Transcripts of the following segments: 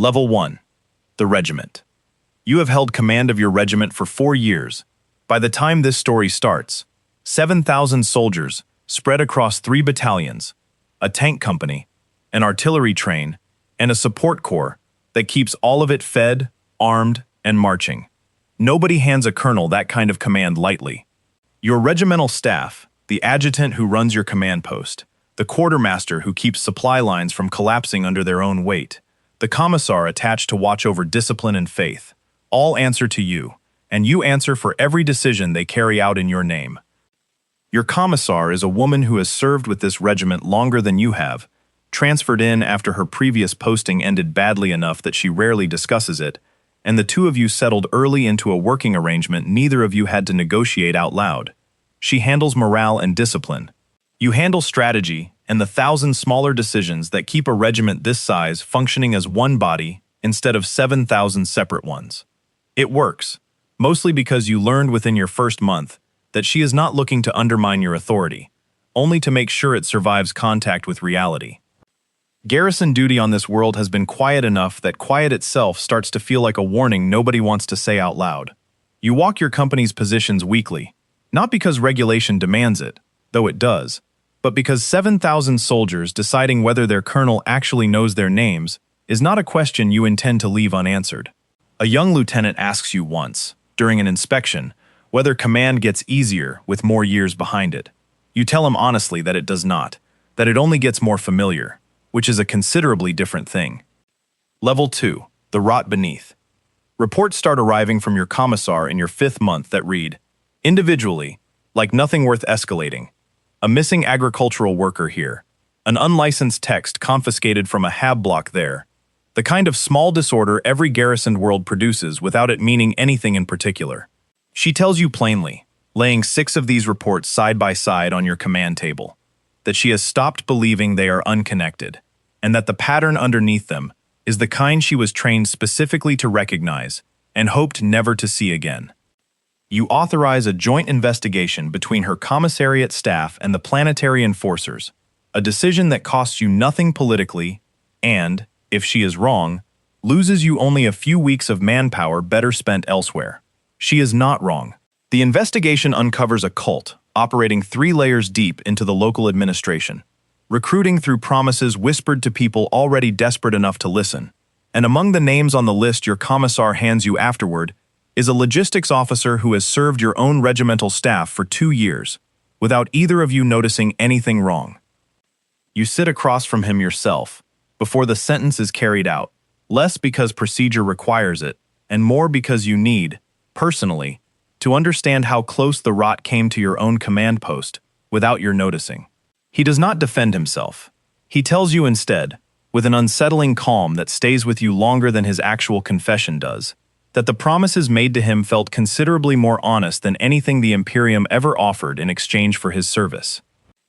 Level 1. The Regiment. You have held command of your regiment for 4 years. By the time this story starts, 7,000 soldiers spread across 3 battalions, a tank company, an artillery train, and a support corps that keeps all of it fed, armed, and marching. Nobody hands a colonel that kind of command lightly. Your regimental staff, the adjutant who runs your command post, the quartermaster who keeps supply lines from collapsing under their own weight, the commissar attached to watch over discipline and faith, all answer to you, and you answer for every decision they carry out in your name. Your commissar is a woman who has served with this regiment longer than you have, transferred in after her previous posting ended badly enough that she rarely discusses it, and the two of you settled early into a working arrangement neither of you had to negotiate out loud. She handles morale and discipline. You handle strategy and the 1,000 smaller decisions that keep a regiment this size functioning as one body instead of 7,000 separate ones. It works, mostly because you learned within your first month that she is not looking to undermine your authority, only to make sure it survives contact with reality. Garrison duty on this world has been quiet enough that quiet itself starts to feel like a warning nobody wants to say out loud. You walk your company's positions weekly, not because regulation demands it, though it does, but because 7,000 soldiers deciding whether their colonel actually knows their names is not a question you intend to leave unanswered. A young lieutenant asks you once, during an inspection, whether command gets easier with more years behind it. You tell him honestly that it does not, that it only gets more familiar, which is a considerably different thing. Level 2. The Rot Beneath. Reports start arriving from your commissar in your 5th month that read, individually, like nothing worth escalating. A missing agricultural worker here. An unlicensed text confiscated from a hab block there. The kind of small disorder every garrisoned world produces without it meaning anything in particular. She tells you plainly, laying 6 of these reports side by side on your command table, that she has stopped believing they are unconnected, and that the pattern underneath them is the kind she was trained specifically to recognize and hoped never to see again. You authorize a joint investigation between her commissariat staff and the planetary enforcers, a decision that costs you nothing politically and, if she is wrong, loses you only a few weeks of manpower better spent elsewhere. She is not wrong. The investigation uncovers a cult operating 3 layers deep into the local administration, recruiting through promises whispered to people already desperate enough to listen. And among the names on the list your commissar hands you afterward is a logistics officer who has served your own regimental staff for 2 years, without either of you noticing anything wrong. You sit across from him yourself, before the sentence is carried out, less because procedure requires it, and more because you need, personally, to understand how close the rot came to your own command post, without your noticing. He does not defend himself. He tells you instead, with an unsettling calm that stays with you longer than his actual confession does, that the promises made to him felt considerably more honest than anything the Imperium ever offered in exchange for his service.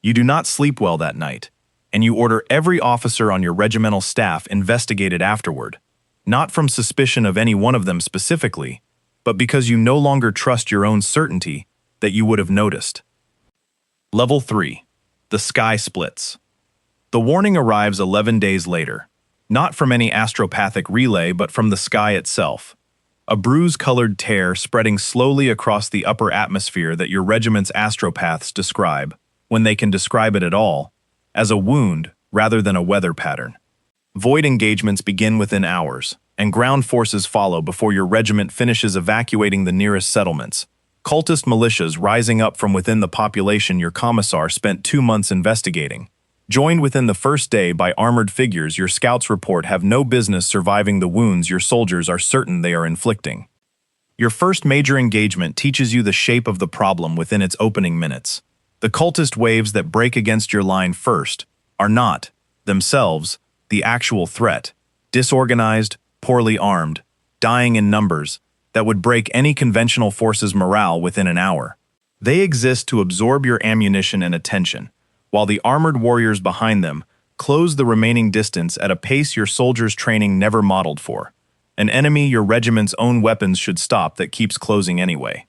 You do not sleep well that night, and you order every officer on your regimental staff investigated afterward, not from suspicion of any one of them specifically, but because you no longer trust your own certainty that you would have noticed. Level 3. The Sky Splits. The warning arrives 11 days later, not from any astropathic relay but from the sky itself. A bruise-colored tear spreading slowly across the upper atmosphere that your regiment's astropaths describe, when they can describe it at all, as a wound rather than a weather pattern. Void engagements begin within hours, and ground forces follow before your regiment finishes evacuating the nearest settlements. Cultist militias rising up from within the population your commissar spent 2 months investigating. Joined within the first day by armored figures your scouts report have no business surviving the wounds your soldiers are certain they are inflicting. Your first major engagement teaches you the shape of the problem within its opening minutes. The cultist waves that break against your line first are not, themselves, the actual threat. Disorganized, poorly armed, dying in numbers, that would break any conventional force's morale within an hour. They exist to absorb your ammunition and attention, while the armored warriors behind them close the remaining distance at a pace your soldiers' training never modeled for, an enemy your regiment's own weapons should stop that keeps closing anyway.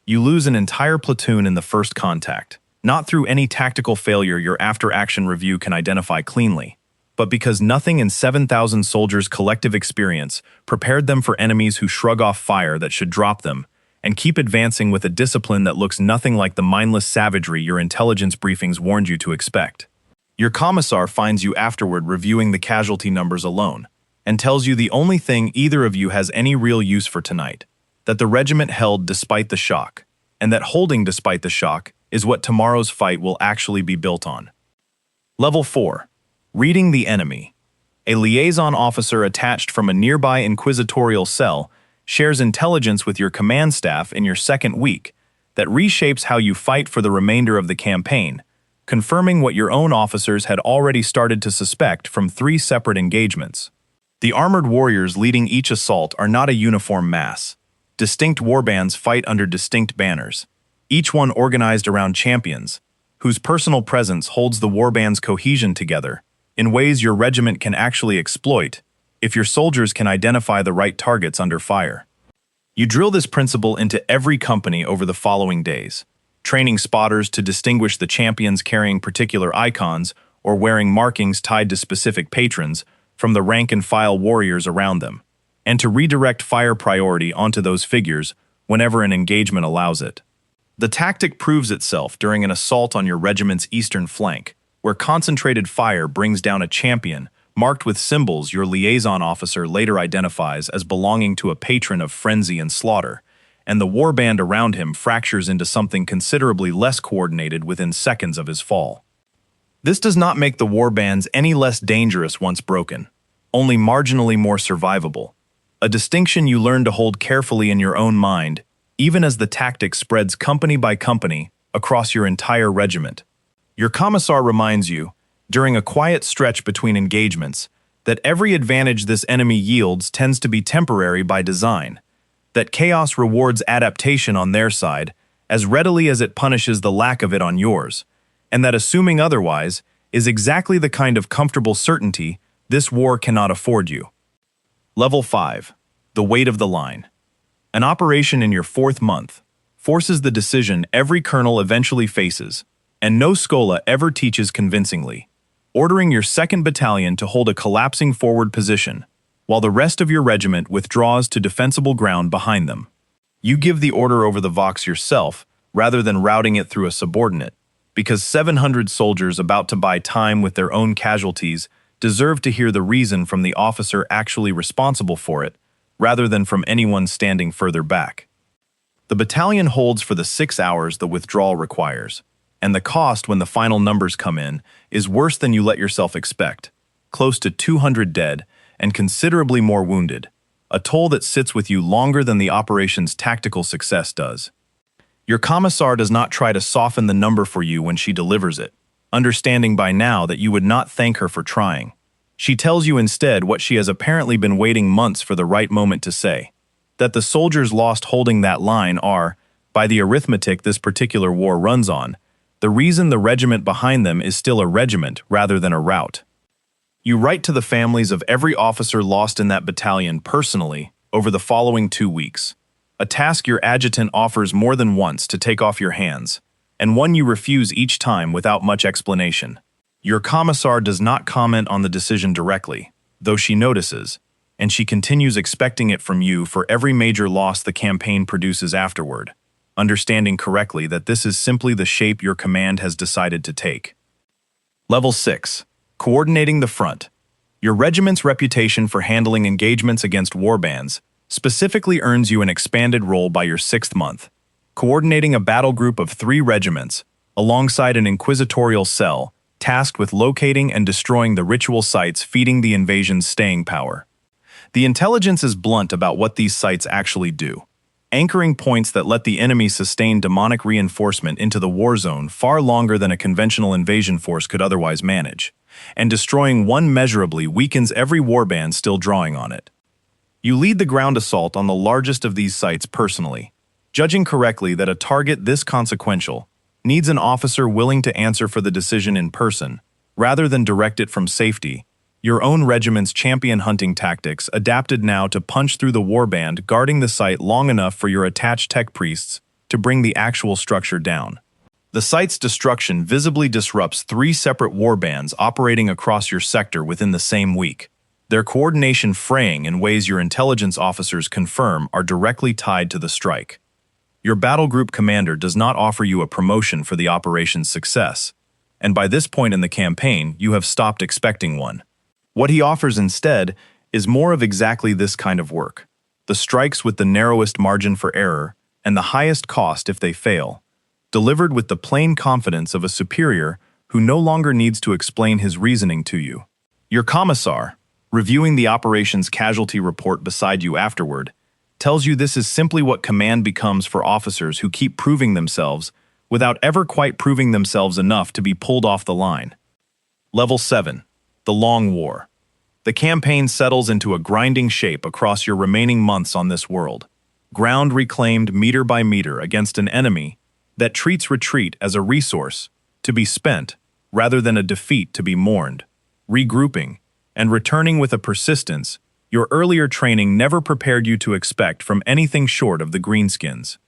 You lose an entire platoon in the first contact, not through any tactical failure your after-action review can identify cleanly, but because nothing in 7,000 soldiers' collective experience prepared them for enemies who shrug off fire that should drop them, and keep advancing with a discipline that looks nothing like the mindless savagery your intelligence briefings warned you to expect. Your commissar finds you afterward reviewing the casualty numbers alone, and tells you the only thing either of you has any real use for tonight, that the regiment held despite the shock, and that holding despite the shock is what tomorrow's fight will actually be built on. Level 4. Reading the enemy. A liaison officer attached from a nearby inquisitorial cell shares intelligence with your command staff in your second week that reshapes how you fight for the remainder of the campaign, confirming what your own officers had already started to suspect from 3 separate engagements. The armored warriors leading each assault are not a uniform mass. Distinct warbands fight under distinct banners, each one organized around champions, whose personal presence holds the warband's cohesion together in ways your regiment can actually exploit if your soldiers can identify the right targets under fire. You drill this principle into every company over the following days, training spotters to distinguish the champions carrying particular icons or wearing markings tied to specific patrons from the rank-and-file warriors around them, and to redirect fire priority onto those figures whenever an engagement allows it. The tactic proves itself during an assault on your regiment's eastern flank, where concentrated fire brings down a champion marked with symbols your liaison officer later identifies as belonging to a patron of frenzy and slaughter, and the warband around him fractures into something considerably less coordinated within seconds of his fall. This does not make the warbands any less dangerous once broken, only marginally more survivable, a distinction you learn to hold carefully in your own mind, even as the tactic spreads company by company across your entire regiment. Your commissar reminds you, during a quiet stretch between engagements, that every advantage this enemy yields tends to be temporary by design, that chaos rewards adaptation on their side as readily as it punishes the lack of it on yours, and that assuming otherwise is exactly the kind of comfortable certainty this war cannot afford you. Level 5. The weight of the line. An operation in your 4th month forces the decision every colonel eventually faces, and no schola ever teaches convincingly, ordering your 2nd Battalion to hold a collapsing forward position, while the rest of your regiment withdraws to defensible ground behind them. You give the order over the Vox yourself, rather than routing it through a subordinate, because 700 soldiers about to buy time with their own casualties deserve to hear the reason from the officer actually responsible for it, rather than from anyone standing further back. The battalion holds for the 6 hours the withdrawal requires, and the cost when the final numbers come in is worse than you let yourself expect, close to 200 dead and considerably more wounded, a toll that sits with you longer than the operation's tactical success does. Your commissar does not try to soften the number for you when she delivers it, understanding by now that you would not thank her for trying. She tells you instead what she has apparently been waiting months for the right moment to say, that the soldiers lost holding that line are, by the arithmetic this particular war runs on, the reason the regiment behind them is still a regiment rather than a rout. You write to the families of every officer lost in that battalion personally over the following 2 weeks, a task your adjutant offers more than once to take off your hands, and one you refuse each time without much explanation. Your commissar does not comment on the decision directly, though she notices, and she continues expecting it from you for every major loss the campaign produces afterward, understanding correctly that this is simply the shape your command has decided to take. Level 6. Coordinating the front. Your regiment's reputation for handling engagements against warbands specifically earns you an expanded role by your 6th month, coordinating a battle group of 3 regiments alongside an inquisitorial cell tasked with locating and destroying the ritual sites feeding the invasion's staying power. The intelligence is blunt about what these sites actually do, anchoring points that let the enemy sustain demonic reinforcement into the war zone far longer than a conventional invasion force could otherwise manage, and destroying one measurably weakens every warband still drawing on it. You lead the ground assault on the largest of these sites personally, judging correctly that a target this consequential needs an officer willing to answer for the decision in person, rather than direct it from safety. Your own regiment's champion hunting tactics adapted now to punch through the warband guarding the site long enough for your attached tech priests to bring the actual structure down. The site's destruction visibly disrupts 3 separate warbands operating across your sector within the same week, their coordination fraying in ways your intelligence officers confirm are directly tied to the strike. Your battle group commander does not offer you a promotion for the operation's success, and by this point in the campaign, you have stopped expecting one. What he offers instead is more of exactly this kind of work: the strikes with the narrowest margin for error and the highest cost if they fail, delivered with the plain confidence of a superior who no longer needs to explain his reasoning to you. Your commissar, reviewing the operation's casualty report beside you afterward, tells you this is simply what command becomes for officers who keep proving themselves without ever quite proving themselves enough to be pulled off the line. Level 7. The Long War. The campaign settles into a grinding shape across your remaining months on this world, ground reclaimed meter by meter against an enemy that treats retreat as a resource to be spent rather than a defeat to be mourned, regrouping, and returning with a persistence your earlier training never prepared you to expect from anything short of the Greenskins.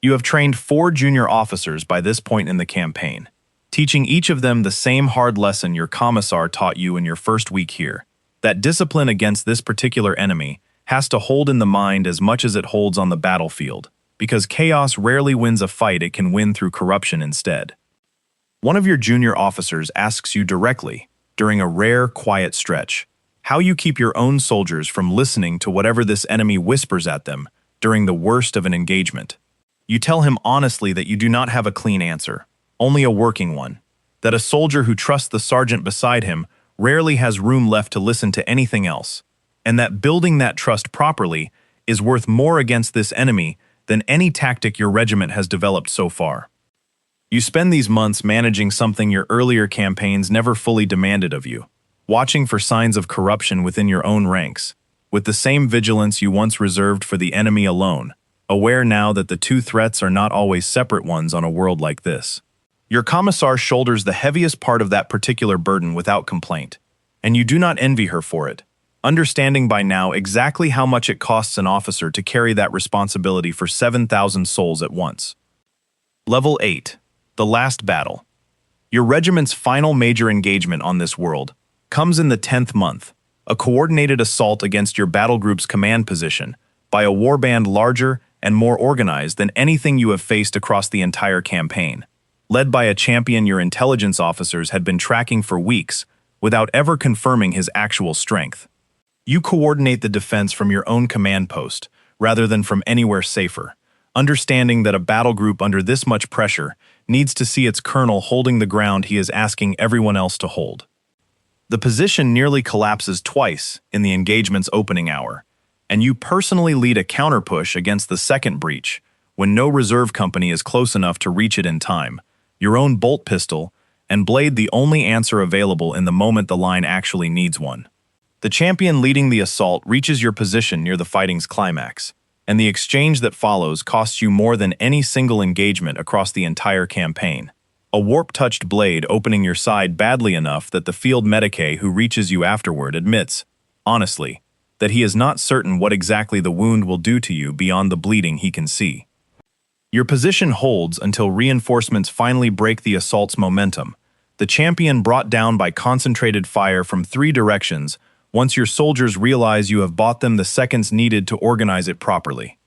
You have trained 4 junior officers by this point in the campaign, teaching each of them the same hard lesson your commissar taught you in your first week here, that discipline against this particular enemy has to hold in the mind as much as it holds on the battlefield, because chaos rarely wins a fight it can win through corruption instead. One of your junior officers asks you directly, during a rare, quiet stretch, how you keep your own soldiers from listening to whatever this enemy whispers at them during the worst of an engagement. You tell him honestly that you do not have a clean answer, only a working one, that a soldier who trusts the sergeant beside him rarely has room left to listen to anything else, and that building that trust properly is worth more against this enemy than any tactic your regiment has developed so far. You spend these months managing something your earlier campaigns never fully demanded of you, watching for signs of corruption within your own ranks, with the same vigilance you once reserved for the enemy alone, aware now that the 2 threats are not always separate ones on a world like this. Your commissar shoulders the heaviest part of that particular burden without complaint, and you do not envy her for it, understanding by now exactly how much it costs an officer to carry that responsibility for 7,000 souls at once. Level 8. The Last Battle. Your regiment's final major engagement on this world comes in the 10th month, a coordinated assault against your battle group's command position by a warband larger and more organized than anything you have faced across the entire campaign, led by a champion your intelligence officers had been tracking for weeks without ever confirming his actual strength. You coordinate the defense from your own command post rather than from anywhere safer, understanding that a battle group under this much pressure needs to see its colonel holding the ground he is asking everyone else to hold. The position nearly collapses twice in the engagement's opening hour, and you personally lead a counter-push against the second breach when no reserve company is close enough to reach it in time, your own bolt pistol and blade the only answer available in the moment the line actually needs one. The champion leading the assault reaches your position near the fighting's climax, and the exchange that follows costs you more than any single engagement across the entire campaign. A warp-touched blade opening your side badly enough that the field medicae who reaches you afterward admits, honestly, that he is not certain what exactly the wound will do to you beyond the bleeding he can see. Your position holds until reinforcements finally break the assault's momentum, the champion brought down by concentrated fire from 3 directions once your soldiers realize you have bought them the seconds needed to organize it properly.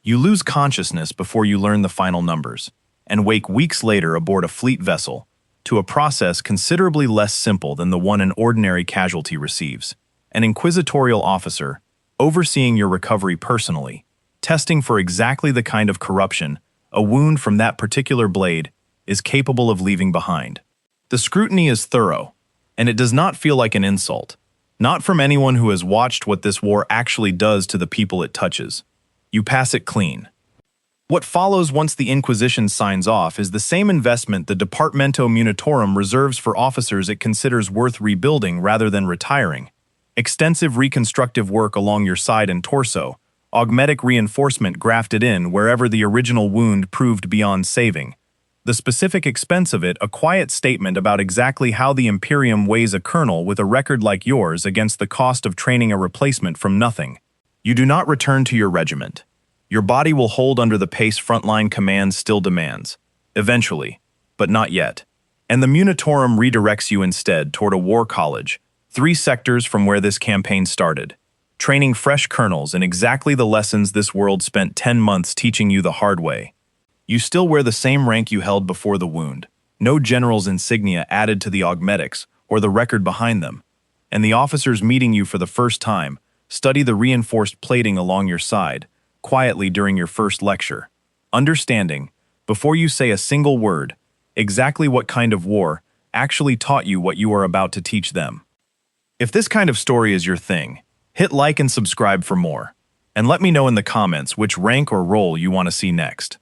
You lose consciousness before you learn the final numbers, and wake weeks later aboard a fleet vessel, to a process considerably less simple than the one an ordinary casualty receives. An inquisitorial officer, overseeing your recovery personally, testing for exactly the kind of corruption a wound from that particular blade is capable of leaving behind. The scrutiny is thorough, and it does not feel like an insult, not from anyone who has watched what this war actually does to the people it touches. You pass it clean. What follows once the Inquisition signs off is the same investment the Departamento Munitorum reserves for officers it considers worth rebuilding rather than retiring. Extensive reconstructive work along your side and torso, augmetic reinforcement grafted in wherever the original wound proved beyond saving. The specific expense of it a quiet statement about exactly how the Imperium weighs a colonel with a record like yours against the cost of training a replacement from nothing. You do not return to your regiment. Your body will hold under the pace frontline command still demands, eventually, but not yet. And the Munitorum redirects you instead toward a war college, 3 sectors from where this campaign started, training fresh colonels in exactly the lessons this world spent 10 months teaching you the hard way. You still wear the same rank you held before the wound, no general's insignia added to the augmetics or the record behind them, and the officers meeting you for the first time study the reinforced plating along your side, quietly during your first lecture, understanding, before you say a single word, exactly what kind of war actually taught you what you are about to teach them. If this kind of story is your thing, hit like and subscribe for more, and let me know in the comments which rank or role you want to see next.